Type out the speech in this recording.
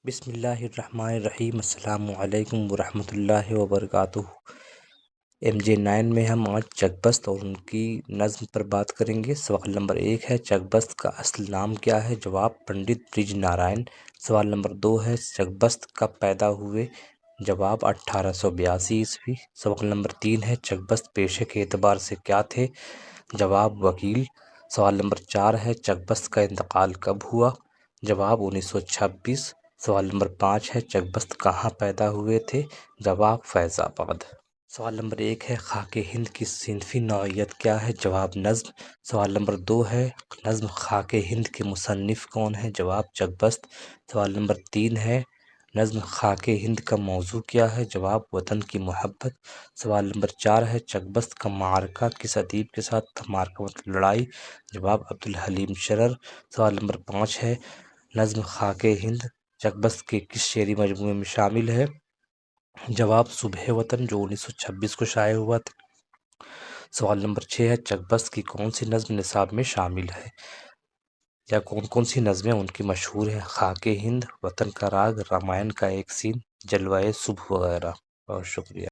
بسم اللہ الرحمن الرحیم۔ السلام علیکم ورحمۃ اللہ وبرکاتہ۔ MJ9 میں ہم آج چک بست اور ان کی نظم پر بات کریں گے۔ سوال نمبر 1 ہے، چک بست کا اصل نام کیا ہے؟ جواب، پنڈت برج نارائن۔ سوال نمبر 2 ہے، چک بست کب پیدا ہوئے؟ جواب، 1882 عیسوی۔ سوال نمبر 3 ہے، چک بست پیشے کے اعتبار سے کیا تھے؟ جواب، وکیل۔ سوال نمبر 4 ہے، چک بست کا انتقال کب ہوا؟ جواب، 1926۔ سوال نمبر 5 ہے، چک بست کہاں پیدا ہوئے تھے؟ جواب، فیض آباد۔ سوال نمبر 1 ہے، خاک ہند کی صنفی نوعیت کیا ہے؟ جواب، نظم۔ سوال نمبر 2 ہے، نظم خاک ہند کے مصنف کون ہیں؟ جواب، چک بست۔ سوال نمبر 3 ہے، نظم خاک ہند کا موضوع کیا ہے؟ جواب، وطن کی محبت۔ سوال نمبر 4 ہے، چک بست کا معرکہ کس ادیب کے ساتھ تھا؟ معرکہ مطلب لڑائی۔ جواب، عبدالحلیم شرر۔ سوال نمبر 5 ہے، نظم خاک ہند چک بست کے کس شعری مجموعے میں شامل ہے؟ جواب، صبح وطن، جو 1926 کو شائع ہوا تھا۔ سوال نمبر 6 ہے، چک بست کی کون سی نظم نصاب میں شامل ہے؟ یا کون سی نظمیں ان کی مشہور ہیں؟ خاک ہند، وطن کا راگ، رامائن کا ایک سین، جلوۂ صبح وغیرہ۔ بہت شکریہ۔